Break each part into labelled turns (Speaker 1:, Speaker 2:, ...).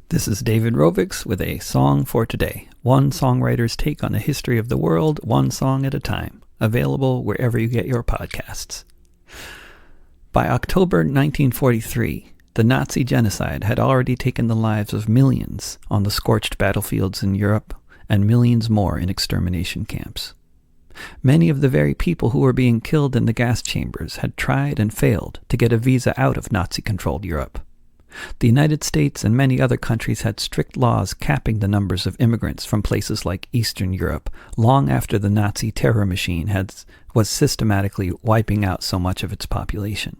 Speaker 1: This is David Rovics with a song for today. One songwriter's take on the history of the world, one song at a time. Available wherever you get your podcasts. By October 1943, the Nazi genocide had already taken the lives of millions on the scorched battlefields in Europe and millions more in extermination camps. Many of the very people who were being killed in the gas chambers had tried and failed to get a visa out of Nazi-controlled Europe. The United States and many other countries had strict laws capping the numbers of immigrants from places like Eastern Europe long after the Nazi terror machine was systematically wiping out so much of its population.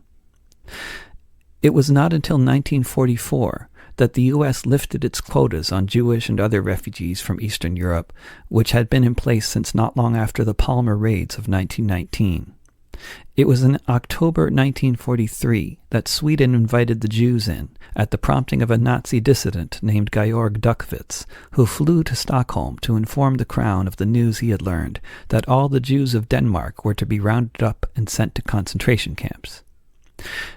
Speaker 1: It was not until 1944 that the U.S. lifted its quotas on Jewish and other refugees from Eastern Europe, which had been in place since not long after the Palmer raids of 1919. It was in October 1943 that Sweden invited the Jews in, at the prompting of a Nazi dissident named Georg Duckwitz, who flew to Stockholm to inform the Crown of the news he had learned, that all the Jews of Denmark were to be rounded up and sent to concentration camps.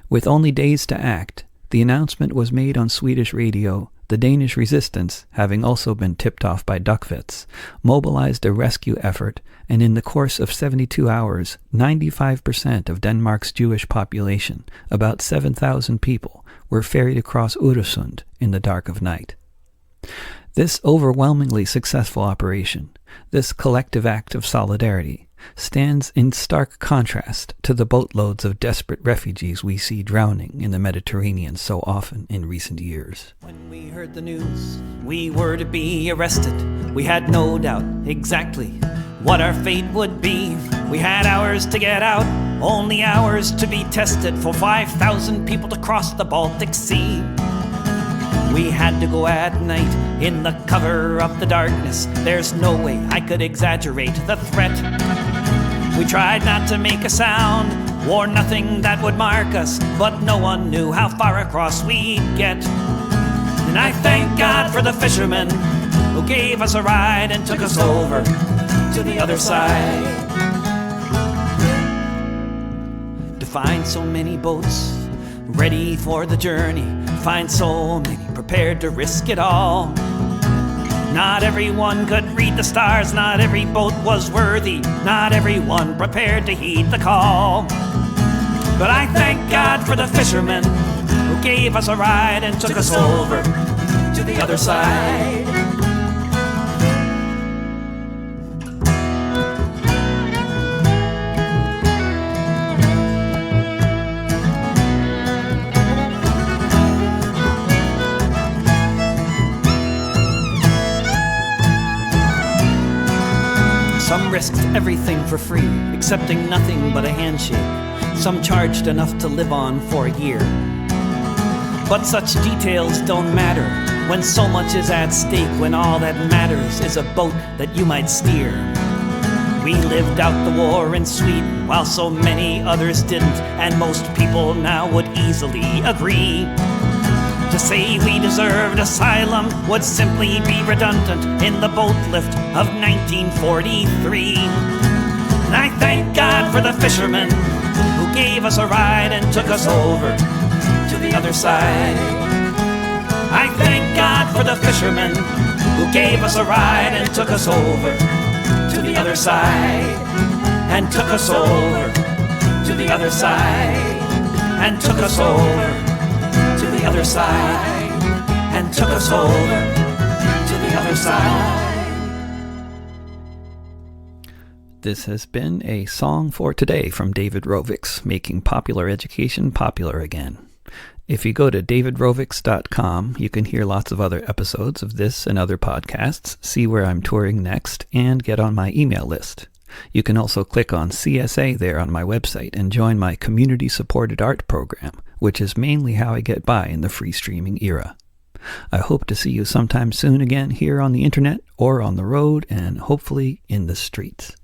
Speaker 1: With only days to act, the announcement was made on Swedish radio. The Danish resistance, having also been tipped off by Duckwitz, mobilized a rescue effort, and in the course of 72 hours, 95% of Denmark's Jewish population, about 7,000 people, were ferried across Öresund in the dark of night. This overwhelmingly successful operation, this collective act of solidarity, stands in stark contrast to the boatloads of desperate refugees we see drowning in the Mediterranean so often in recent years.
Speaker 2: When we heard the news, we were to be arrested. We had no doubt exactly what our fate would be. We had hours to get out, only hours to be tested, for 5,000 people to cross the Baltic Sea. We had to go at night in the cover of the darkness. There's no way I could exaggerate the threat. We tried not to make a sound, wore nothing that would mark us, but no one knew how far across we'd get. And I thank God for the fishermen who gave us a ride and took us over to the other side. To find so many boats ready for the journey, find so many prepared to risk it all. Not everyone could read the stars, not every boat was worthy, not everyone prepared to heed the call. But I thank God for the fishermen who gave us a ride and took us over to the other side. Some risked everything for free, accepting nothing but a handshake. Some charged enough to live on for a year. But such details don't matter when so much is at stake, when all that matters is a boat that you might steer. We lived out the war in Sweden while so many others didn't, and most people now would easily agree. To say we deserved asylum would simply be redundant in the boatlift of 1943. And I thank God for the fishermen who gave us a ride and took us over to the other side. I thank God for the fishermen who gave us a ride and took us over to the other side. And took us over to the other side. And took us over to the other side, and took us over to the other side.
Speaker 1: This has been a song for today from David Rovics, making popular education popular again. If you go to davidrovics.com, you can hear lots of other episodes of this and other podcasts, see where I'm touring next, and get on my email list. You can also click on CSA there on my website and join my community-supported art program, which is mainly how I get by in the free streaming era. I hope to see you sometime soon again here on the internet or on the road and hopefully in the streets.